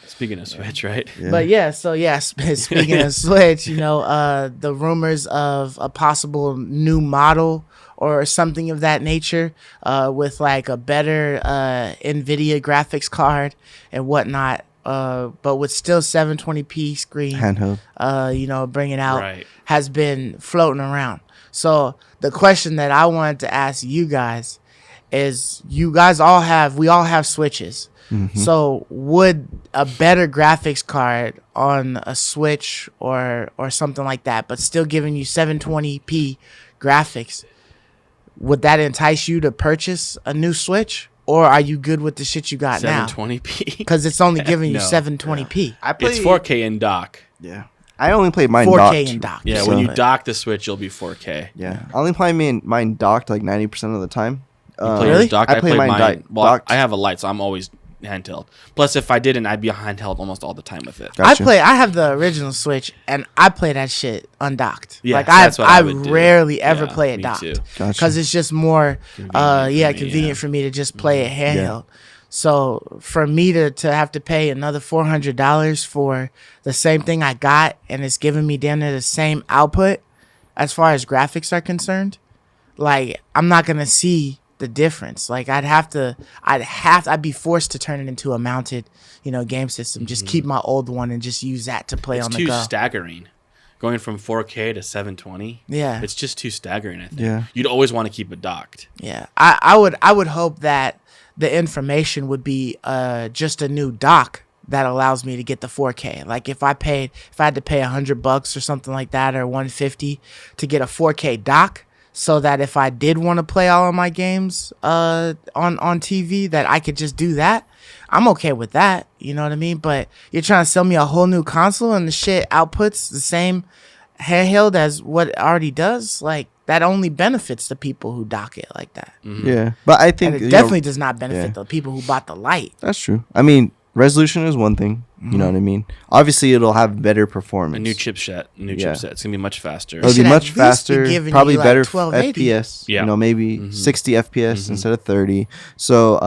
Speaking of Switch, right? Yeah. But yeah, so yeah, speaking of Switch, the rumors of a possible new model or something of that nature, with like a better NVIDIA graphics card and whatnot, but with still 720p screen, handheld, bringing out, Right. has been floating around. So the question that I wanted to ask you guys is, we all have Switches. Mm-hmm. So would a better graphics card on a Switch or something like that, but still giving you 720p graphics, would that entice you to purchase a new Switch? Or are you good with the shit you got now? 720p? Because it's only giving you No. 720p. It's 4K in dock. Yeah. I only played mine 4K docked. in dock. Yeah, So- when you dock the Switch, you'll be 4K. Yeah. I only play mine docked like 90% of the time. You play Really? yours docked? I I play play mine mine. Well, docked. I have a light, so I'm always handheld. Plus, if I didn't, I'd be a handheld almost all the time with it. Gotcha. I have the original Switch and I play that shit undocked. Yeah, like that's what I I would do. rarely ever Yeah, play it me docked. too. Gotcha. Because it's just more Convenient for me, convenient yeah. for me to just play it handheld. So for me to have to pay another $400 for the same thing I got, and it's giving me damn near the same output as far as graphics are concerned, like I'm not gonna see the difference. Like I'd be forced to turn it into a mounted, game system. Just keep my old one and just use that to play It's on the too go. staggering. Going from 4K to 720. Yeah. It's just too staggering, I think. Yeah. You'd always want to keep it docked. Yeah, I would hope that the information would be just a new dock that allows me to get the 4K. Like if I had to pay $100 or something like that, or $150 to get a 4K dock, so that if I did want to play all of my games on TV, that I could just do that. I'm okay with that. You know what I mean? But you're trying to sell me a whole new console and the shit outputs the same handheld as what it already does. Like that only benefits the people who dock it like that. Yeah. But I think And it definitely does not benefit yeah. the people who bought the light. that's true. I mean, resolution is one thing. You know what I mean? Obviously, it'll have better performance. A new chipset. Yeah. It's going to be much faster. It'll be should at much least be faster, giving probably you, like, better 1280. FPS. Yeah. Maybe 60 FPS instead of 30. So,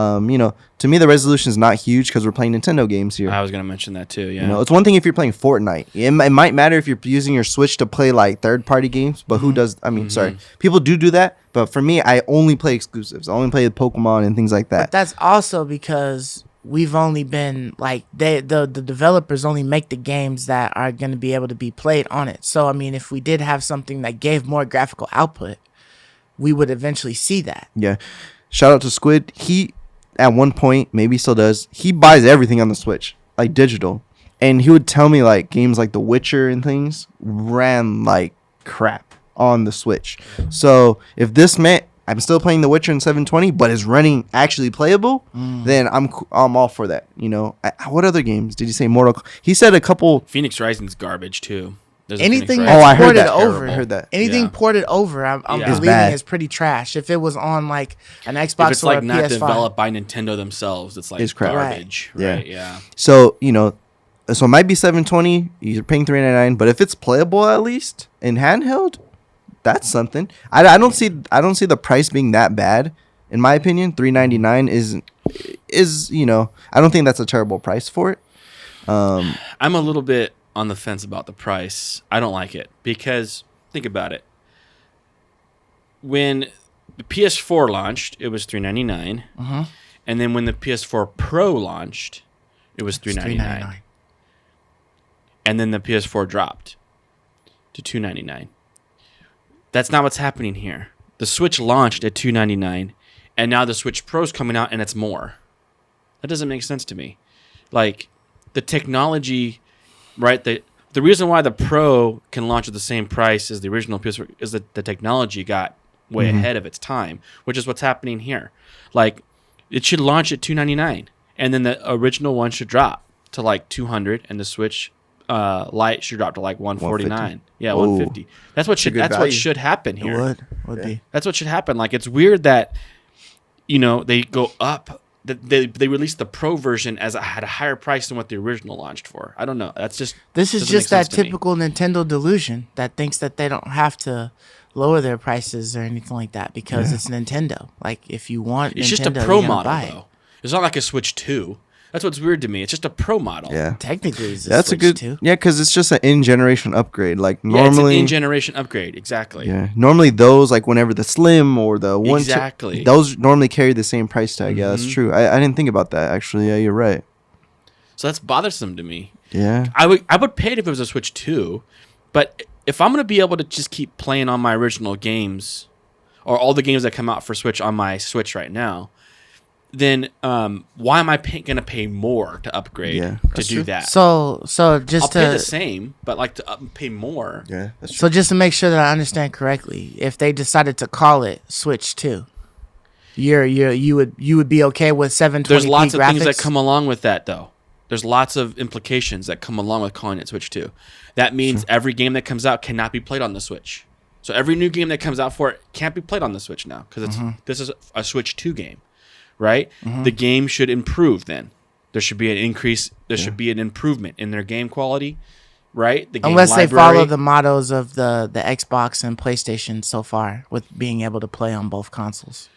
to me, the resolution is not huge because we're playing Nintendo games here. I was going to mention that too, yeah. It's one thing if you're playing Fortnite. It might matter if you're using your Switch to play like third-party games, but who does? I mean, sorry, people do that. But for me, I only play exclusives. I only play Pokemon and things like that. But that's also because we've only been like the developers only make the games that are going to be able to be played on it. So I mean, if we did have something that gave more graphical output, we would eventually see that. Yeah. Shout out to Squid. He, at one point, maybe he still does, he buys everything on the Switch, like digital. And he would tell me like games like The Witcher and things ran like crap on the Switch. So if this meant I'm still playing The Witcher in 720, but it's running actually playable, then I'm all for that. What other games did he say? He said a couple. Phoenix Rising's garbage too. There's a Anything Phoenix that's I heard ported that. over, I heard that. anything Yeah. ported over, I'm Yeah. It's believing bad. is pretty trash. If it was on like an Xbox If it's or like a not PS5, developed by Nintendo themselves, it's like It's crap. garbage. Right. Right. Yeah. So, so it might be 720. You're paying $399, but if it's playable at least in handheld, that's something. I don't see the price being that bad. In my opinion, $399 is I don't think that's a terrible price for it. I'm a little bit on the fence about the price. I don't like it because think about it. When the PS4 launched, it was $399, and then when the PS4 Pro launched, it was $399, and then the PS4 dropped to $299. That's not what's happening here. The Switch launched at $299, and now the Switch Pro's coming out, and it's more. That doesn't make sense to me. Like the technology. Right, the reason why the Pro can launch at the same price as the original PS4 is that the technology got way ahead of its time, which is what's happening here. Like, it should launch at $299, and then the original one should drop to like $200, and the Switch Lite should drop to like $149. Yeah, $150. That's what should happen here. It would be. That's what should happen. Like, it's weird that they go up. They released the Pro version at a higher price than what the original launched for. I don't know. This This is just that typical Nintendo delusion that thinks that they don't have to lower their prices or anything like that because it's Nintendo. Like if you want, It's Nintendo, just a pro you're gonna model buy it. though. It's not like a Switch 2. That's what's weird to me. It's just a pro model. Yeah. Technically, it's That's Switch a good. too. Yeah, because it's just an in-generation upgrade. Like Yeah, it's an normally, in-generation upgrade. Exactly. yeah. Normally those like whenever the Slim or the one, Exactly. those normally carry the same price tag. Yeah, that's true. I didn't think about that actually. Yeah, you're right. So that's bothersome to me. Yeah. I would pay it if it was a Switch 2, but if I'm gonna be able to just keep playing on my original games, or all the games that come out for Switch on my Switch right now, then why am I gonna pay more to upgrade to that's do true. that? So just I'll pay the to same, but like to pay more. Yeah, that's true. so just to make sure that I understand correctly, if they decided to call it Switch 2, you would be okay with 720p There's lots of graphics? things that come along with that, though. There's lots of implications that come along with calling it Switch 2. That means every game that comes out cannot be played on the Switch. So every new game that comes out for it can't be played on the Switch now because this is a Switch 2 game, right? The game should improve then. There should be an increase. There should be an improvement in their game quality, right? The game Unless library. they follow the mottos of the Xbox and PlayStation so far with being able to play on both consoles.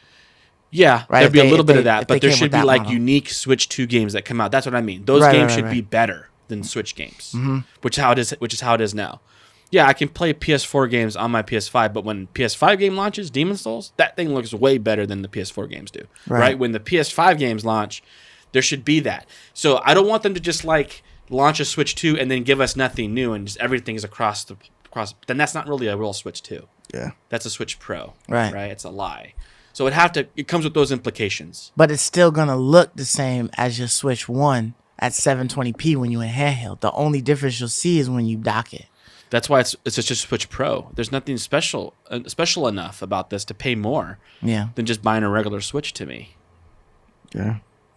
Yeah, Right, there'd if be a they- little if bit they- of that, if they but there came should with be that like model. unique Switch 2 games that come out. That's what I mean. Those Right, games right, should right, be right. better than Switch games, which is how it is now. Yeah, I can play PS4 games on my PS5, but when PS5 game launches, Demon's Souls, that thing looks way better than the PS4 games do. Right? When the PS5 games launch, there should be that. So I don't want them to just like launch a Switch 2 and then give us nothing new and just everything is across. Then that's not really a real Switch 2. Yeah. That's a Switch Pro. Right. Right? It's a lie. So it comes with those implications. But it's still gonna look the same as your Switch 1 at 720p when you're in handheld. The only difference you'll see is when you dock it. That's why it's just a Switch Pro. There's nothing special enough about this to pay more Yeah. than just buying a regular Switch to me. Yeah.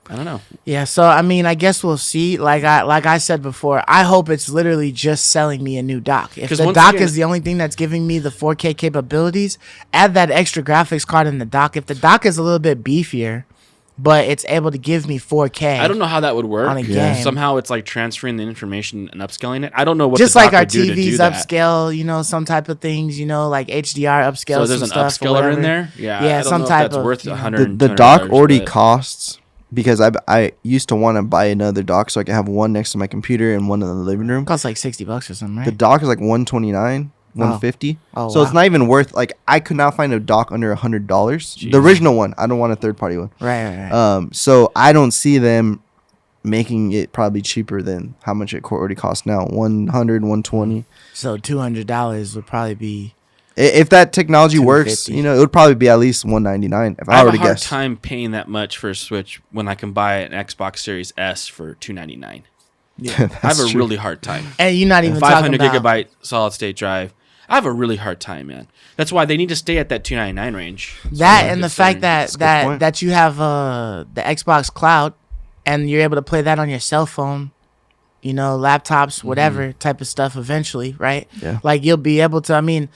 I don't know. Yeah, so I mean, I guess we'll see. Like I said before, I hope it's literally just selling me a new dock. If 'Cause the once dock again- is the only thing that's giving me the 4K capabilities, add that extra graphics card in the dock. If the dock is a little bit beefier, but it's able to give me 4K, I don't know how that would work. On a game. Somehow it's like transferring the information and upscaling it. I don't know what just the like dock our would do to do TVs that. upscale, some type of things, like HDR upscale. So there's some an stuff or upscaler whatever. in there. Yeah, Yeah, I don't some know type if that's of, worth you know. 100. The dock already but- costs because I used to want to buy another dock so I could have one next to my computer and one in the living room. It costs like $60 or something, right? The dock is like 129, 150. Oh, so it's wow. not even worth like I could not find a dock under $100. Jeez. The original one. I don't want a third party one. right. So I don't see them making it probably cheaper than how much it already costs now. 100, 120. So $200 would probably be. If that technology works, $250. it would probably be at least 199 if I I have were a to hard guess. time paying that much for a Switch when I can buy an Xbox Series S for $299. I have a really hard time. And you're not even talking 500 about. gigabyte solid state drive. I have a really hard time, man. That's why they need to stay at that $299 range. That's That what I'm and the considering. fact that a good that point. that you have the Xbox Cloud, and you're able to play that on your cell phone, laptops, whatever type of stuff. Eventually, right? Yeah. Like you'll be able to. I mean,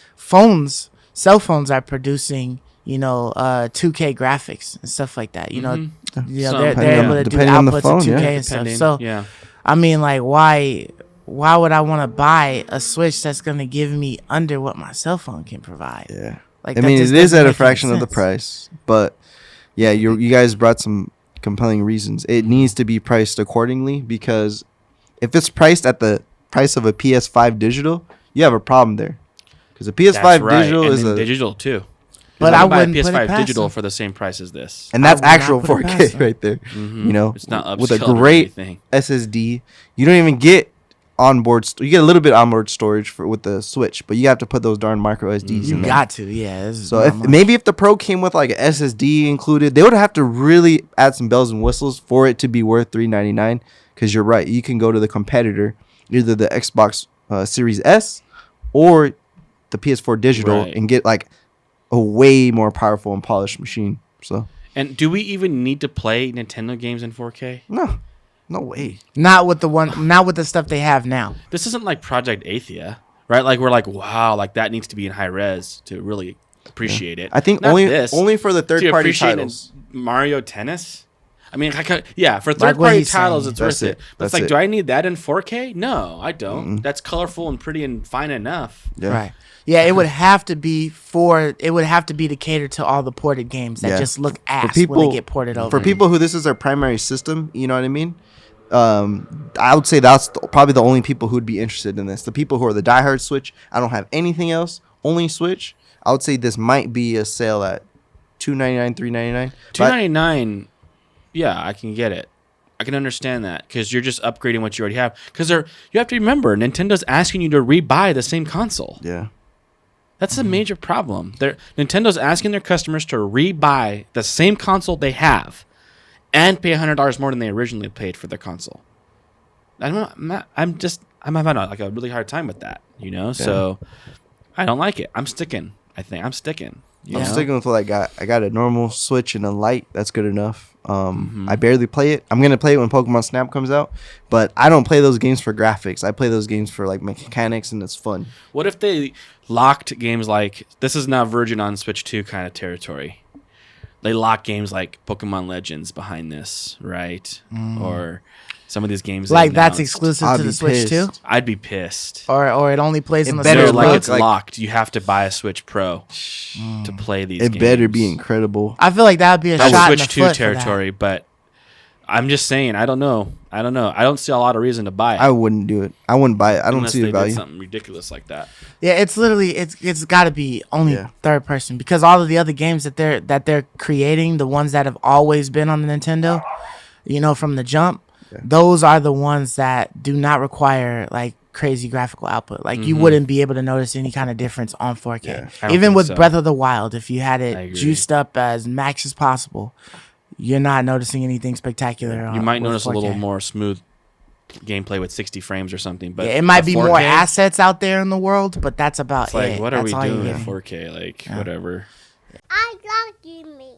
cell phones are producing 2K graphics and stuff like that. Some. They're Depending able on- to do depending on the outputs phone, of 2K yeah. and stuff. Depending, So yeah. I mean, like, why would I want to buy a Switch that's gonna give me under what my cell phone can provide? Yeah. Like, I that mean, just it is doesn't at a make any fraction of the sense. price, but yeah, you guys brought some compelling reasons. It needs to be priced accordingly because if it's priced at the price of a PS5 digital, you have a problem there. Because a PS5 That's right. digital and is then a digital too. But I I can buy a wouldn't put it PS5 past digital them. for the same price as this. and that's I would not actual put it 4K past them. right there. It's not with a upscaled or great anything. SSD, you don't even get onboard. You get a little bit onboard storage with the Switch, but you have to put those darn micro SDs You in there. got to, yeah. So if the Pro came with like an SSD included, they would have to really add some bells and whistles for it to be worth $399. Because you're right, you can go to the competitor, either the Xbox Series S or the PS4 digital, Right. and get like a way more powerful and polished machine. So And do we even need to play Nintendo games in 4K? no way. not with the stuff they have now. This isn't like Project Athia, right? Like we're like, wow, like that needs to be in high res to really appreciate it. I think Not this. only for the Do you third party appreciate titles. Mario Tennis? I mean, yeah, for Like third what party he's titles, saying. it's That's worth it. it. But it's That's like, it. do I need that in 4K? No, I don't. That's colorful and pretty and fine enough. Yeah. Right. Yeah, it would have to be to cater to all the ported games that just look ass when they get ported over. For people who this is their primary system, you know what I mean? I would say that's probably the only people who would be interested in this. The people who are the diehard Switch, I don't have anything else, only Switch. I would say this might be a sale at $299, $399. $299, yeah, I can get it. I can understand that because you're just upgrading what you already have. Because you have to remember, Nintendo's asking you to rebuy the same console. Yeah. That's a major problem. Nintendo's asking their customers to rebuy the same console they have and pay $100 more than they originally paid for their console. I'm having a really hard time with that, you know? Yeah. So I don't like it. I'm sticking. I'm sticking with what I got. I got a normal Switch and a Lite. That's good enough. I barely play it. I'm gonna play it when Pokemon Snap comes out, but I don't play those games for graphics. I play those games for like mechanics, and it's fun. What if they locked games like this is now Virgin on Switch 2 kind of territory? They lock games like Pokemon Legends behind this, right? Or some of these games like that's exclusive to the Switch too. I'd be pissed. Or it only plays on the Switch. Like it's locked. You have to buy a Switch Pro to play these games. It better be incredible. I feel like that would be a shot in the Switch 2 territory, but I'm just saying, I don't know. I don't see a lot of reason to buy it. I wouldn't do it. I wouldn't buy it. I don't see the value. Did something ridiculous like that. Yeah, it's literally it's got to be only third person because all of the other games that they're creating, the ones that have always been on the Nintendo, you know, from the jump, those are the ones that do not require like crazy graphical output. Like you wouldn't be able to notice any kind of difference on 4K. Yeah, even with Breath of the Wild, if you had it juiced up as max as possible, you're not noticing anything spectacular. You might notice 4K. A little more smooth gameplay with 60 frames or something. But it might be 4K, more assets out there in the world, but that's about it's like, what are we doing with 4K? Like, whatever. I love you, me.